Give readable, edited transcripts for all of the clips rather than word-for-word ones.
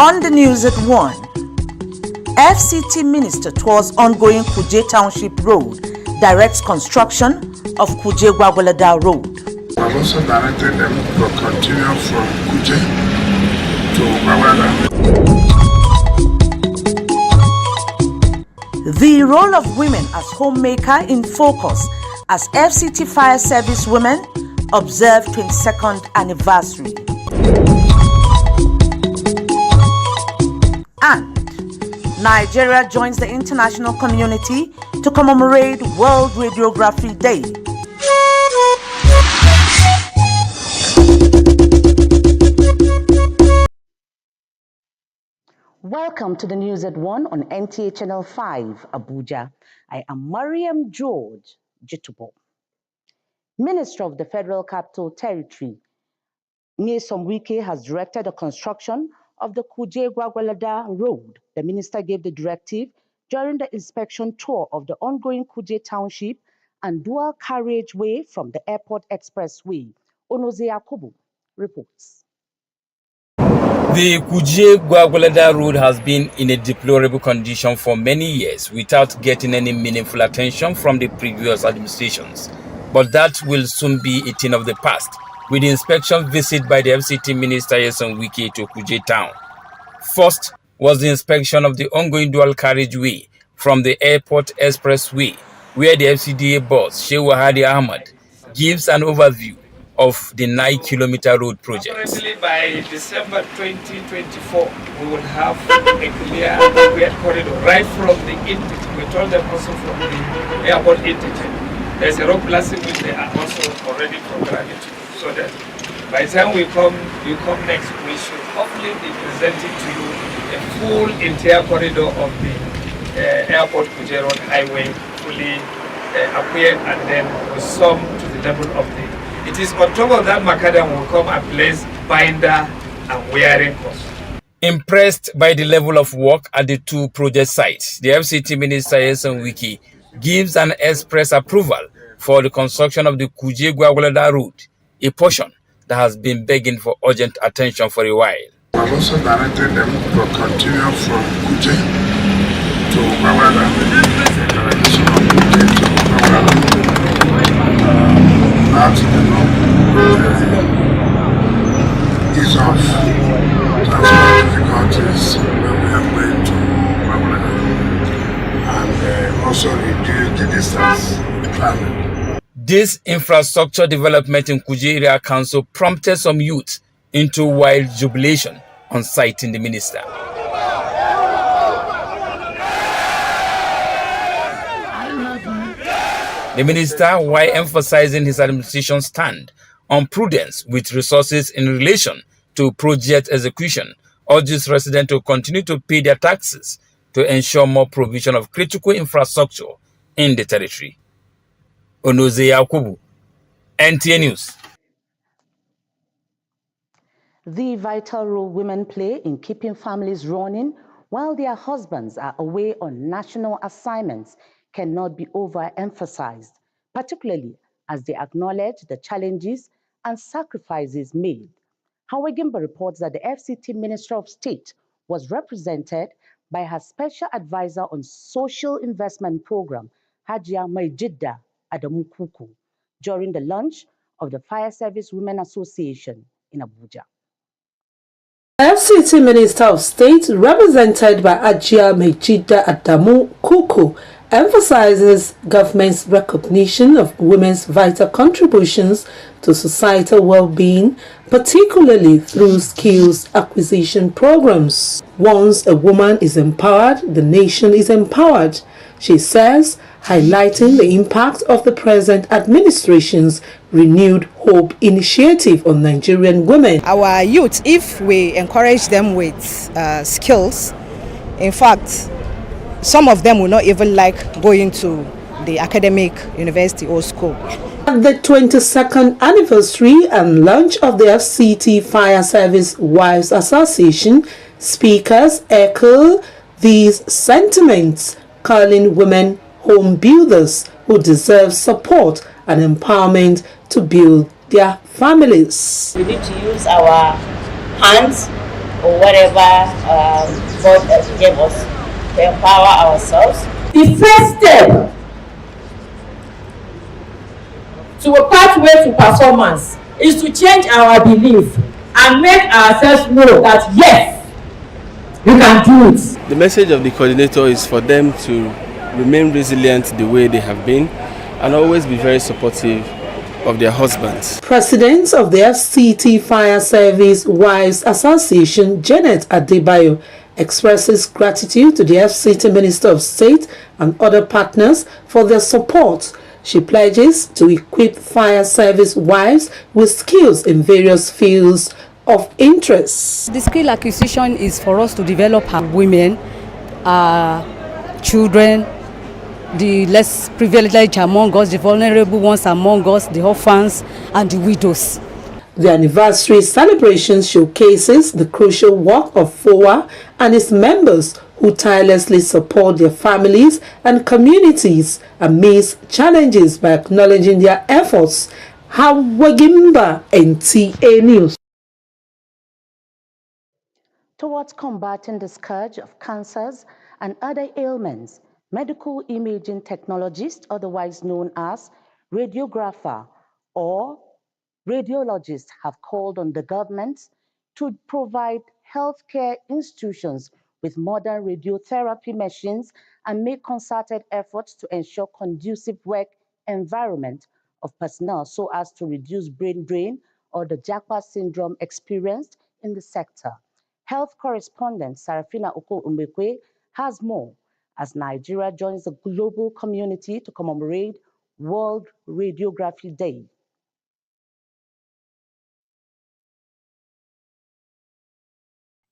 On the news at 1, FCT Minister tours ongoing Kuje Township Road, directs construction of Kuje Gwagwalada Road. We have also directed them to continue from Kuje to Gwagwalada. The role of women as homemaker in focus as FCT Fire Service Women observe 22nd anniversary. And Nigeria joins the international community to commemorate World Radiography Day. Welcome to the news at 1 on Nta Channel 5, Abuja. I am Mariam George Jitubo. Minister of the Federal Capital Territory, Nyesom Wike, has directed the construction of the Kuje Gwagwalada Road. The minister gave the directive during the inspection tour of the ongoing Kuje Township and dual carriageway from the Airport Expressway. Onoze Yakubu reports. The Kuje Gwagwalada Road has been in a deplorable condition for many years without getting any meaningful attention from the previous administrations. But that will soon be a thing of the past, with the inspection visit by the FCT Minister Nyesom Wike to Kuje Town. First was the inspection of the ongoing dual carriageway from the Airport Expressway, where the FCDA boss, Sheikh Hadi Ahmad, gives an overview of the 9-kilometer road project. Currently, by December 2024, we will have a clear corridor right from the intake. We told them also from the airport intake. There's a road plastic which they are also already programming to do, so that by the time you come next, we should hopefully be presenting to you a full entire corridor of the airport Kuje Road highway fully appeared, and then we sum to the level of the. It is on top of that macadam will come and place binder and wearing cost. Impressed by the level of work at the two project sites, the FCT Minister Nyesom Wike gives an express approval for the construction of the Kuje Gwagwalada Road, a portion that has been begging for urgent attention for a while. We have also directed them to continue from Kuje to Gwagwalada. That's ease of transport difficulties when we are going to Gwagwalada, and also reduce the distance traveled. This infrastructure development in Kuje Area Council prompted some youth into wild jubilation on citing the minister. The minister, while emphasizing his administration's stand on prudence with resources in relation to project execution, urges residents to continue to pay their taxes to ensure more provision of critical infrastructure in the territory. Onoze Yakubu, NTA News. The vital role women play in keeping families running while their husbands are away on national assignments cannot be overemphasized, particularly as they acknowledge the challenges and sacrifices made. Hawagimba reports that the FCT Minister of State was represented by her Special Advisor on Social Investment Program, Hajia Maijida Adamukuku, during the launch of the Fire Service Women Association in Abuja. FCT Minister of State, represented by Hajia Maijida Adamukuku, emphasizes government's recognition of women's vital contributions to societal well-being, particularly through skills acquisition programs. Once a woman is empowered, the nation is empowered, she says, highlighting the impact of the present administration's Renewed Hope initiative on Nigerian women. Our youth, if we encourage them with skills, in fact, some of them will not even like going to the academic university or school. At the 22nd anniversary and launch of the FCT Fire Service Wives Association, speakers echo these sentiments, calling women home builders who deserve support and empowerment to build their families. We need to use our hands or whatever God gave us to empower ourselves. The first step to a pathway to performance is to change our belief and make ourselves know that yes, we can do it. The message of the coordinator is for them to remain resilient the way they have been and always be very supportive of their husbands. President of the FCT Fire Service Wives Association, Janet Adebayo, expresses gratitude to the FCT Minister of State and other partners for their support. She pledges to equip fire service wives with skills in various fields of interest. The skill acquisition is for us to develop our women, our children, the less privileged among us, the vulnerable ones among us, the orphans and the widows. The anniversary celebration showcases the crucial work of FOA and its members who tirelessly support their families and communities amidst challenges by acknowledging their efforts. Hawagimba, NTA News. Towards combating the scourge of cancers and other ailments, medical imaging technologists, otherwise known as radiographer or radiologists, have called on the government to provide healthcare institutions with modern radiotherapy machines and make concerted efforts to ensure conducive work environment of personnel so as to reduce brain drain or the Japa syndrome experienced in the sector. Health correspondent Sarafina Oko-Umekwe has more as Nigeria joins the global community to commemorate World Radiography Day.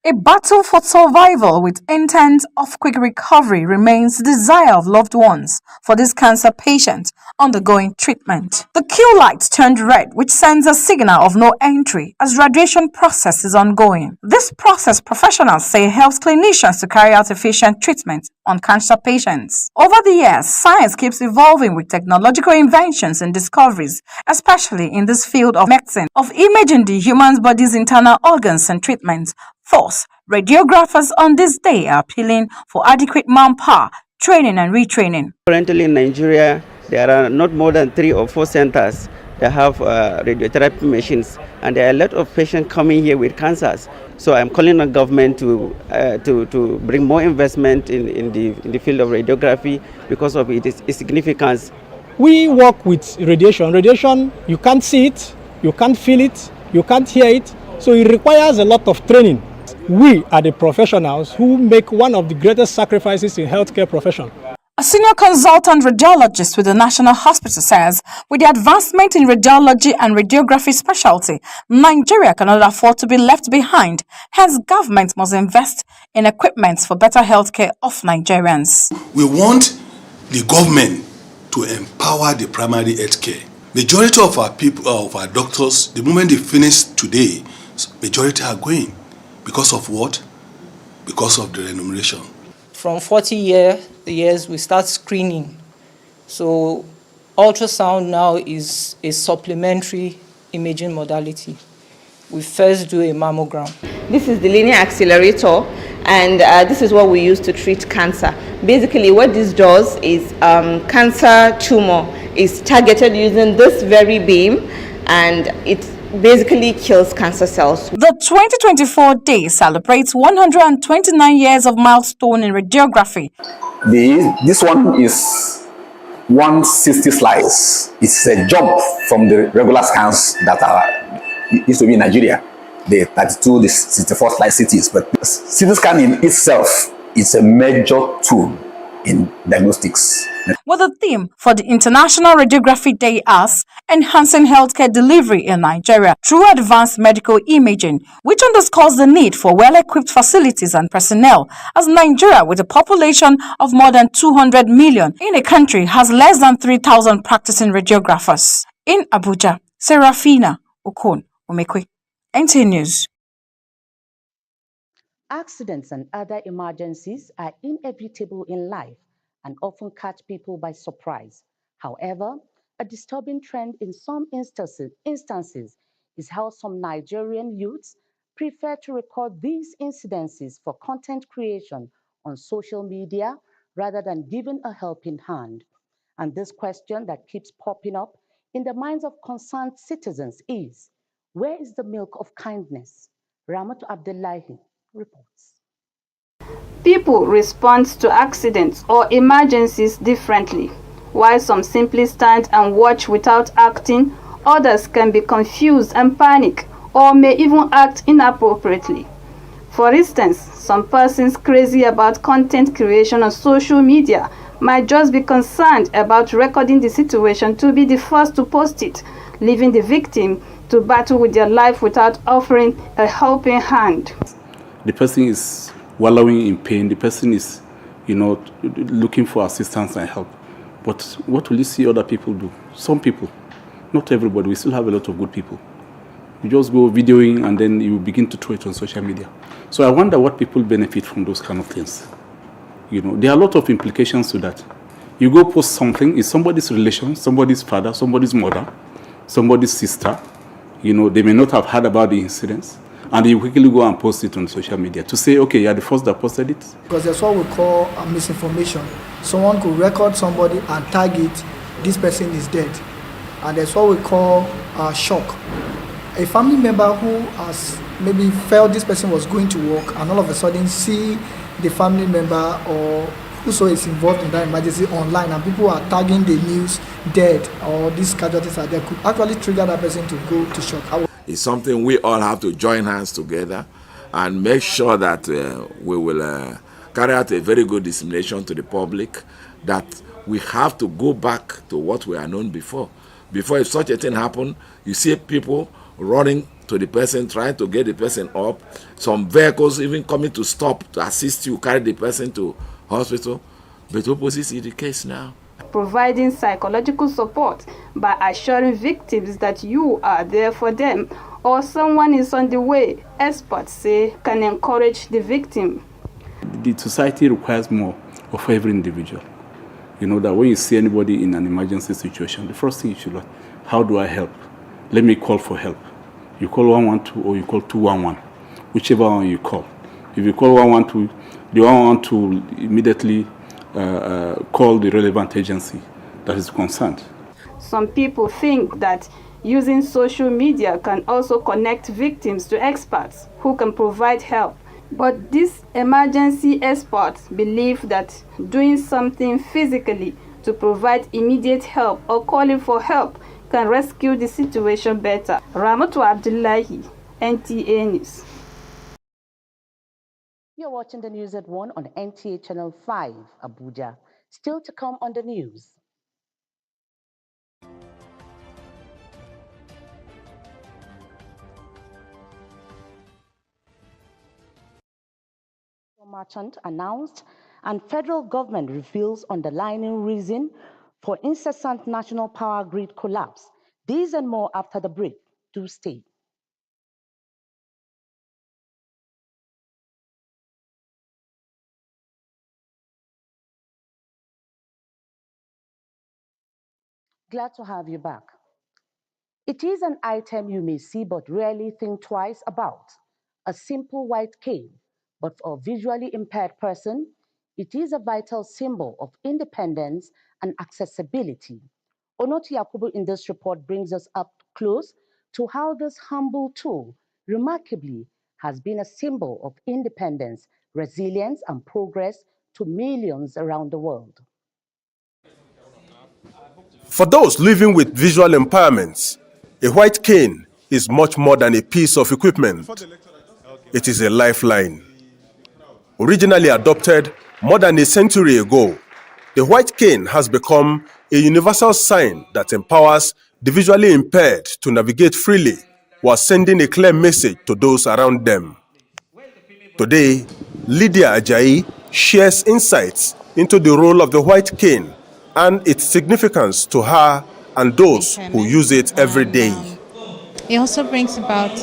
A battle for survival with intent of quick recovery remains the desire of loved ones for this cancer patient undergoing treatment. The Q light turned red, which sends a signal of no entry as radiation process is ongoing. This process, professionals say, helps clinicians to carry out efficient treatment on cancer patients. Over the years, science keeps evolving with technological inventions and discoveries, especially in this field of medicine, of imaging the human body's internal organs and treatments. Thus, radiographers on this day are appealing for adequate manpower, training and retraining. Currently in Nigeria, there are not more than 3 or 4 centers that have radiotherapy machines, and there are a lot of patients coming here with cancers. So I'm calling on government to bring more investment in the field of radiography because of its significance. We work with radiation. Radiation, you can't see it, you can't feel it, you can't hear it, so it requires a lot of training. We are the professionals who make one of the greatest sacrifices in healthcare profession. A senior consultant radiologist with the National Hospital says, with the advancement in radiology and radiography specialty, Nigeria cannot afford to be left behind. Hence, government must invest in equipment for better healthcare of Nigerians. We want the government to empower the primary healthcare. Majority of our people, of our doctors, the moment they finish today, majority are going. Because of what? Because of the remuneration. From 40 years, we start screening. So ultrasound now is a supplementary imaging modality. We first do a mammogram. This is the linear accelerator, and this is what we use to treat cancer. Basically, what this does is cancer tumor is targeted using this very beam, and it basically kills cancer cells. The 2024 day celebrates 129 years of milestone in radiography. This one is 160 slides. It's a jump from the regular scans that used to be in Nigeria, the 32, the 64 slide cities. But CT scanning itself is a major tool in diagnostics. With the theme for the International Radiography Day as Enhancing Healthcare Delivery in Nigeria through Advanced Medical Imaging, which underscores the need for well-equipped facilities and personnel, as Nigeria, with a population of more than 200 million in a country, has less than 3,000 practicing radiographers. In Abuja, Serafina Okon-Umekwe, NTA News. Accidents and other emergencies are inevitable in life and often catch people by surprise. However, a disturbing trend in some instances is how some Nigerian youths prefer to record these incidences for content creation on social media rather than giving a helping hand. And this question that keeps popping up in the minds of concerned citizens is, where is the milk of kindness? Ramatu Abdullahi reports. People respond to accidents or emergencies differently. While some simply stand and watch without acting, others can be confused and panic or may even act inappropriately. For instance, some persons crazy about content creation on social media might just be concerned about recording the situation to be the first to post it, leaving the victim to battle with their life without offering a helping hand. The person is wallowing in pain. The person is, looking for assistance and help. But what will you see other people do? Some people, not everybody. We still have a lot of good people. You just go videoing and then you begin to throw it on social media. So I wonder what people benefit from those kind of things. There are a lot of implications to that. You go post something, it's somebody's relation, somebody's father, somebody's mother, somebody's sister. They may not have heard about the incidents. And you quickly go and post it on social media to say, okay, you're the first that posted it. Because that's what we call misinformation. Someone could record somebody and tag it, this person is dead. And that's what we call shock. A family member who has maybe felt this person was going to work and all of a sudden see the family member or whoso is involved in that emergency online and people are tagging the news dead or these casualties are there could actually trigger that person to go to shock. It's something we all have to join hands together and make sure that we will carry out a very good dissemination to the public, that we have to go back to what we are known before. Before, if such a thing happened, you see people running to the person, trying to get the person up, some vehicles even coming to stop to assist you, carry the person to hospital. But opposite is the case now. Providing psychological support by assuring victims that you are there for them or someone is on the way, experts say can encourage the victim. The society requires more of every individual. That when you see anybody in an emergency situation, the first thing you should learn, how do I help? Let me call for help. You call 112 or you call 211, whichever one you call. If you call 112, the 112 immediately call the relevant agency that is concerned. Some people think that using social media can also connect victims to experts who can provide help. But these emergency experts believe that doing something physically to provide immediate help or calling for help can rescue the situation better. Ramatu Abdullahi, NTA News. You're watching the news at 1 on Nta Channel 5, Abuja. Still to come on the news. Merchant announced and federal government reveals underlying reason for incessant national power grid collapse. These and more after the break. Do stay. Glad to have you back. It is an item you may see but rarely think twice about. A simple white cane, but for a visually impaired person, it is a vital symbol of independence and accessibility. Onoti Yakubu in this report brings us up close to how this humble tool, remarkably, has been a symbol of independence, resilience, and progress to millions around the world. For those living with visual impairments, a white cane is much more than a piece of equipment. It is a lifeline. Originally adopted more than a century ago, the white cane has become a universal sign that empowers the visually impaired to navigate freely while sending a clear message to those around them. Today, Lydia Ajayi shares insights into the role of the white cane and its significance to her and those who use it every day. It also brings about,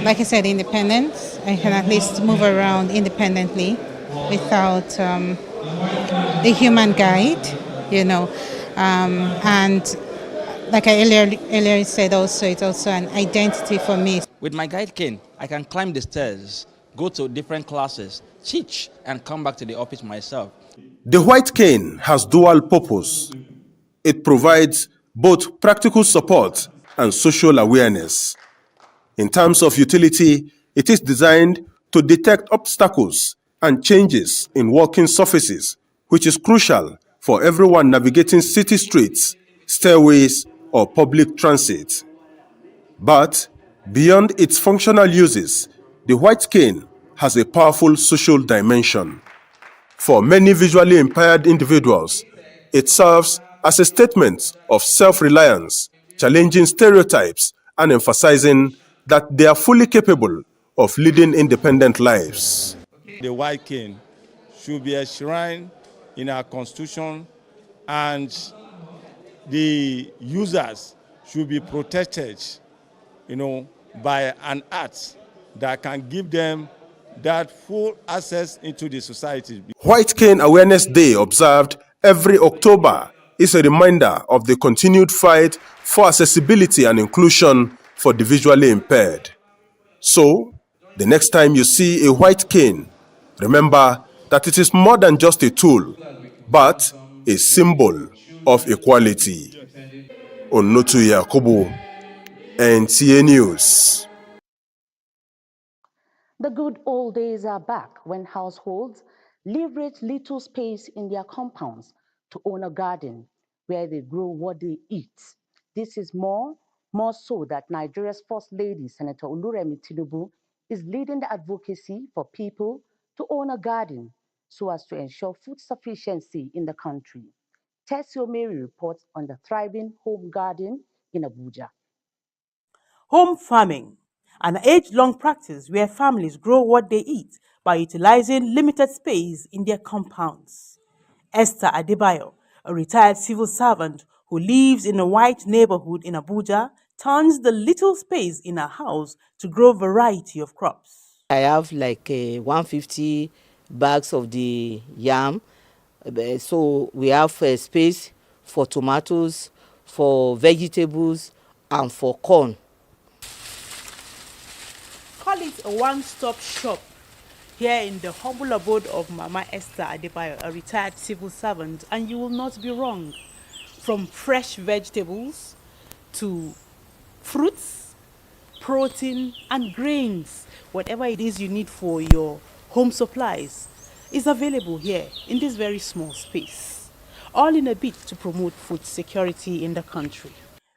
like I said, independence. I can at least move around independently without a human guide, and like I earlier said also, it's also an identity for me. With my guide cane, I can climb the stairs, go to different classes, teach, and come back to the office myself. The white cane has dual purpose. It provides both practical support and social awareness. In terms of utility, it is designed to detect obstacles and changes in walking surfaces, which is crucial for everyone navigating city streets, stairways, or public transit. But beyond its functional uses, the white cane has a powerful social dimension. For many visually impaired individuals, it serves as a statement of self-reliance, challenging stereotypes and emphasizing that they are fully capable of leading independent lives. The white cane should be enshrined in our constitution, and the users should be protected, by an act that can give them that full access into the society. White Cane Awareness Day, observed every October, is a reminder of the continued fight for accessibility and inclusion for the visually impaired. So, the next time you see a white cane, remember that it is more than just a tool, but a symbol of equality. Onotu Yakubu, NTA News. The good old days are back when households leverage little space in their compounds to own a garden where they grow what they eat. This is more so that Nigeria's First Lady, Senator Oluremi Tinubu, is leading the advocacy for people to own a garden so as to ensure food sufficiency in the country. Tessio Mary reports on the thriving home garden in Abuja. Home farming, an age-long practice where families grow what they eat by utilizing limited space in their compounds. Esther Adebayo, a retired civil servant who lives in a white neighborhood in Abuja, turns the little space in her house to grow a variety of crops. I have like 150 bags of the yam. So we have space for tomatoes, for vegetables, and for corn. Call it a one-stop shop here in the humble abode of Mama Esther Adebayo, a retired civil servant, and you will not be wrong. From fresh vegetables to fruits, protein, and grains, whatever it is you need for your home supplies is available here in this very small space, all in a bid to promote food security in the country.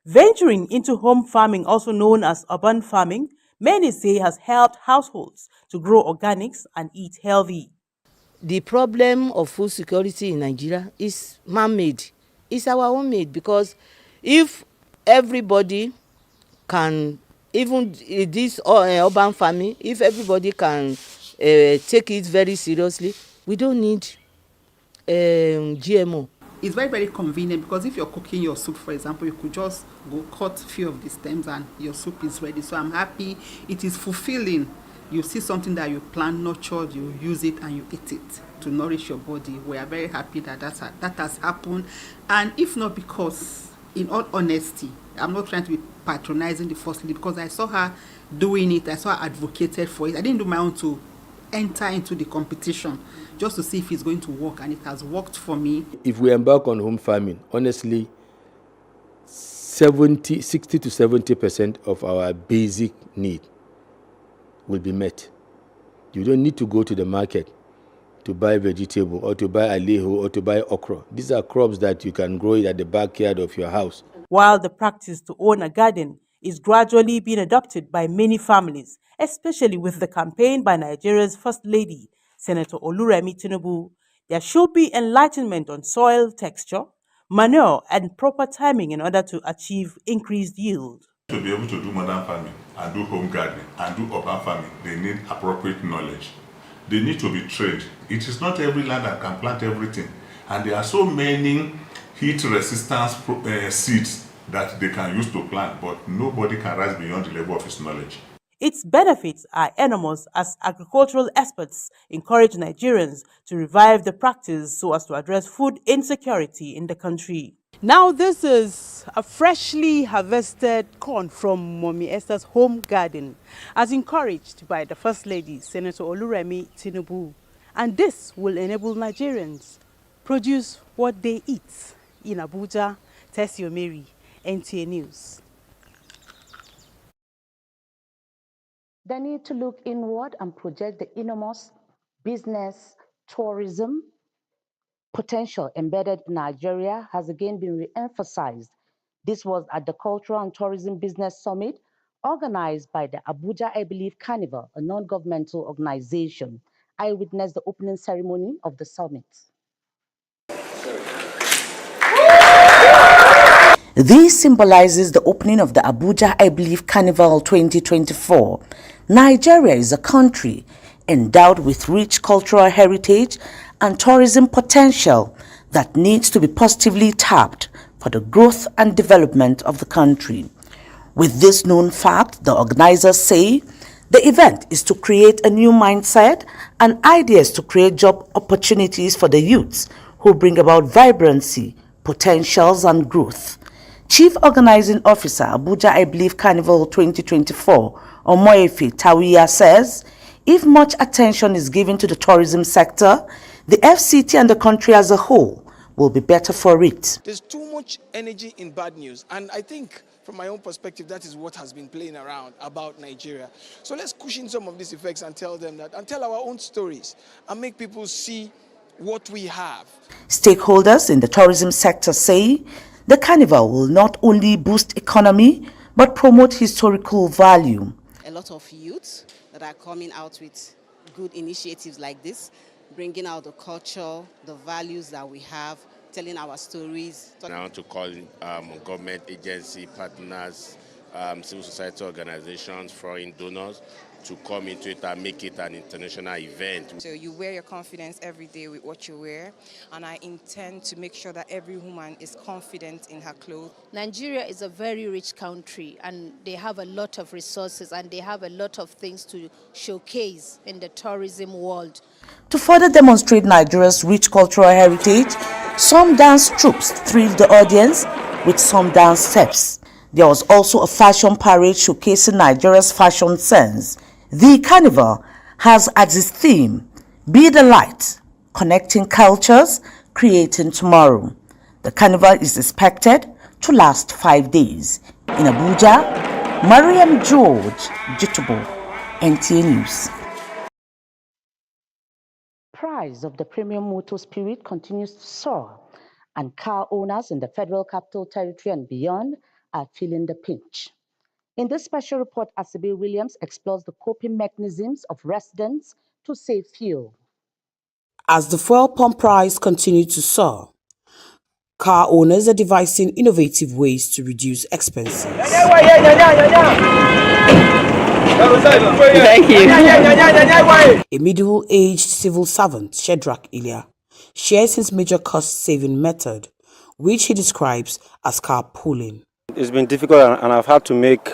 Venturing into home farming, also known as urban farming, many say has helped households to grow organics and eat healthy. The problem of food security in Nigeria is man-made. It's our own made, because if everybody can, even this urban farming, if everybody can take it very seriously, we don't need GMO. It's very, very convenient, because if you're cooking your soup, for example, you could just go cut a few of the stems and your soup is ready. So I'm happy. It is fulfilling. You see something that you plant, nurtured, you use it and you eat it to nourish your body. We are very happy that that has happened. And if not, because in all honesty, I'm not trying to be patronizing the First Lady, because I saw her doing it. I saw her advocated for it. I didn't do my own to enter into the competition just to see if it's going to work, and it has worked for me. If we embark on home farming, honestly, 60 to 70% of our basic need will be met. You don't need to go to the market to buy vegetable or to buy aleho or to buy okra. These are crops that you can grow at the backyard of your house. While the practice to own a garden is gradually being adopted by many families, especially with the campaign by Nigeria's First Lady, Senator Oluremi Tinubu, there should be enlightenment on soil texture, manure, and proper timing in order to achieve increased yield. To be able to do modern farming and do home gardening and do urban farming, they need appropriate knowledge. They need to be trained. It is not every land that can plant everything. And there are so many heat resistance seeds that they can use to plant, but nobody can rise beyond the level of his knowledge. Its benefits are enormous, as agricultural experts encourage Nigerians to revive the practice so as to address food insecurity in the country. Now this is a freshly harvested corn from Mommy Esther's home garden, as encouraged by the First Lady, Senator Oluremi Tinubu. And this will enable Nigerians produce what they eat. In Abuja, Tessie Omeri, NTA News. They need to look inward and project the enormous business tourism potential embedded in Nigeria has again been re-emphasized. This was at the Cultural and Tourism Business Summit organized by the Abuja, I Believe Carnival, a non-governmental organization. I witnessed the opening ceremony of the summit. This symbolizes the opening of the Abuja, I Believe Carnival 2024. Nigeria is a country endowed with rich cultural heritage and tourism potential that needs to be positively tapped for the growth and development of the country. With this known fact, the organizers say the event is to create a new mindset and ideas to create job opportunities for the youths who bring about vibrancy, potentials and growth. Chief Organizing Officer, Abuja, I Believe Carnival 2024, Omoefe Tawiya says, if much attention is given to the tourism sector, the FCT and the country as a whole will be better for it. There's too much energy in bad news, and I think from my own perspective, that is what has been playing around about Nigeria. So let's cushion some of these effects and tell them that, and tell our own stories, and make people see what we have. Stakeholders in the tourism sector say the carnival will not only boost economy, but promote historical value. A lot of youths that are coming out with good initiatives like this, bringing out the culture, the values that we have, telling our stories. I want to call government agency partners, civil society organizations, foreign donors to come into it and make it an international event. So you wear your confidence every day with what you wear, and I intend to make sure that every woman is confident in her clothes. Nigeria is a very rich country, and they have a lot of resources and they have a lot of things to showcase in the tourism world. To further demonstrate Nigeria's rich cultural heritage, some dance troupes thrilled the audience with some dance steps. There was also a fashion parade showcasing Nigeria's fashion sense. The carnival has as its theme, Be the Light, connecting cultures, creating tomorrow. The carnival is expected to last 5 days. In Abuja, Mariam George, Jitubo, NTA News. Price of the premium motor spirit continues to soar, and car owners in the Federal Capital Territory and beyond are feeling the pinch. In this special report, Asibe Williams explores the coping mechanisms of residents to save fuel. As the fuel pump price continues to soar, car owners are devising innovative ways to reduce expenses. Thank you. A middle-aged civil servant, Shedrack Ilya, shares his major cost-saving method, which he describes as carpooling. It's been difficult, and I've had to make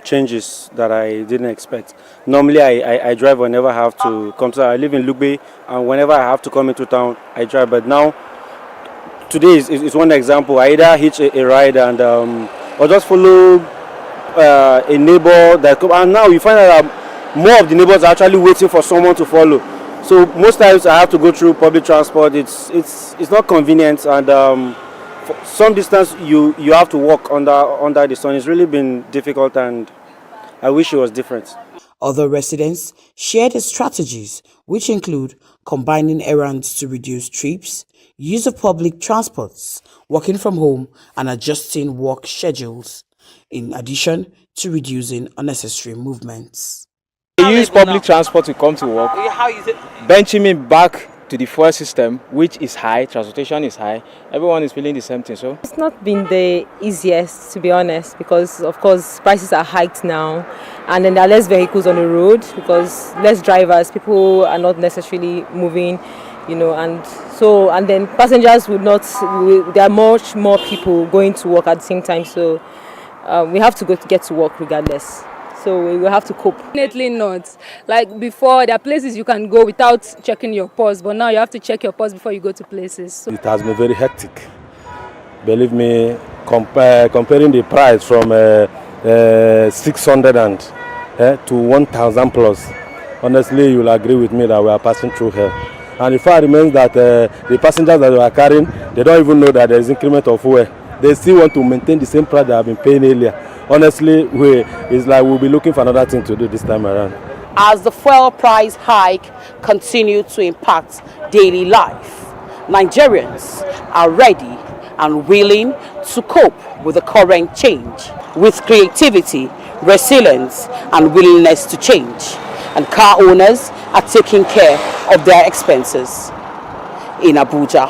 changes that I didn't expect. Normally, I drive whenever I have to come to. I live in Lugbe, and whenever I have to come into town, I drive. But now, today is one example. I either hitch a ride and or just follow a neighbor that come. And now you find out that more of the neighbors are actually waiting for someone to follow. So most times I have to go through public transport. It's not convenient, and for some distance you have to walk under the sun. It's really been difficult, and I wish it was different. Other residents share the strategies, which include combining errands to reduce trips, use of public transports, working from home, and adjusting work schedules, in addition to reducing unnecessary movements. I use public transport to come to work, benching me back to the fuel system, which is high, transportation is high, everyone is feeling the same thing. So it's not been the easiest, to be honest, because of course prices are hiked now, and then there are less vehicles on the road because less drivers, people are not necessarily moving, and then passengers there are much more people going to work at the same time, so we have to get to work regardless. So we will have to cope. Definitely not. Like before, there are places you can go without checking your pulse, but now you have to check your pulse before you go to places. So it has been very hectic. Believe me, comparing the price from 600 to 1,000 plus, honestly, you'll agree with me that we are passing through hell. And the fact remains that the passengers that we are carrying, they don't even know that there is increment of fuel. They still want to maintain the same price they have been paying earlier. Honestly, it's like we'll be looking for another thing to do this time around. As the fuel price hike continues to impact daily life, Nigerians are ready and willing to cope with the current change with creativity, resilience, and willingness to change. And car owners are taking care of their expenses. In Abuja,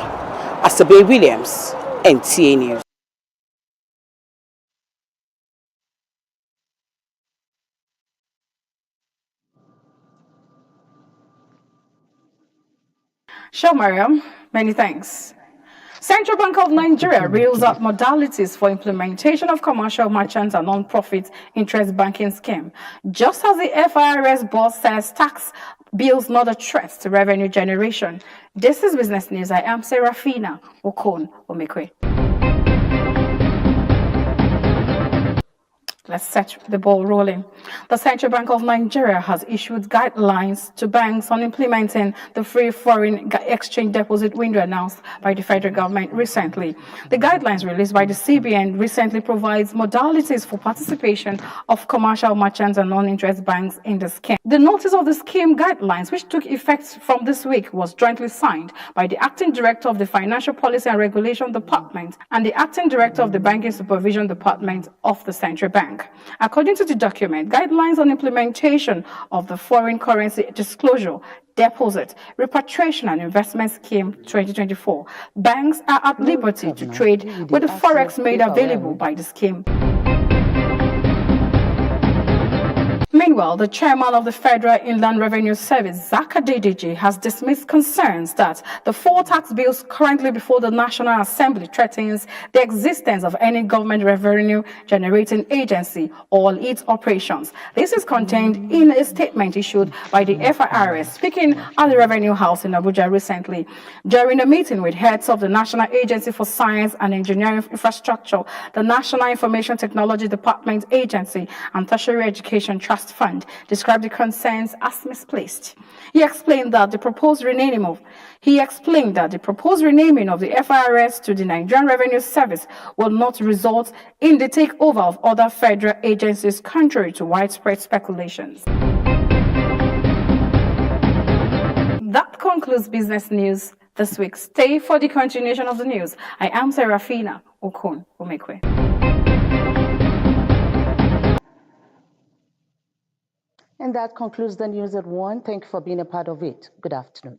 Asabe Williams, NTA News. Sure, Mariam. Many thanks. Central Bank of Nigeria reels out modalities for implementation of commercial merchants and non-profit interest banking scheme. Just as the FIRS board says tax bills not a threat to revenue generation. This is Business News. I am Serafina Okon Omekwe. Let's set the ball rolling. The Central Bank of Nigeria has issued guidelines to banks on implementing the free foreign exchange deposit window announced by the federal government recently. The guidelines released by the CBN recently provides modalities for participation of commercial merchants and non-interest banks in the scheme. The notice of the scheme guidelines, which took effect from this week, was jointly signed by the Acting Director of the Financial Policy and Regulation Department and the Acting Director of the Banking Supervision Department of the Central Bank. According to the document, guidelines on implementation of the foreign currency disclosure, deposit, repatriation and investment scheme 2024, banks are at liberty to trade with the forex made available by the scheme. Meanwhile, the chairman of the Federal Inland Revenue Service, Zaka Dediji, has dismissed concerns that the 4 tax bills currently before the National Assembly threatens the existence of any government revenue generating agency or its operations. This is contained in a statement issued by the FIRS, speaking at the Revenue House in Abuja recently. During a meeting with heads of the National Agency for Science and Engineering Infrastructure, the National Information Technology Department Agency, and Tertiary Education Trust Fund, described the concerns as misplaced. He explained that the proposed renaming of the FIRS to the Nigerian Revenue Service will not result in the takeover of other federal agencies, contrary to widespread speculations. That concludes Business News this week. Stay for the continuation of the news. I am Serafina Okon Omekwe. And that concludes the news at 1. Thank you for being a part of it. Good afternoon.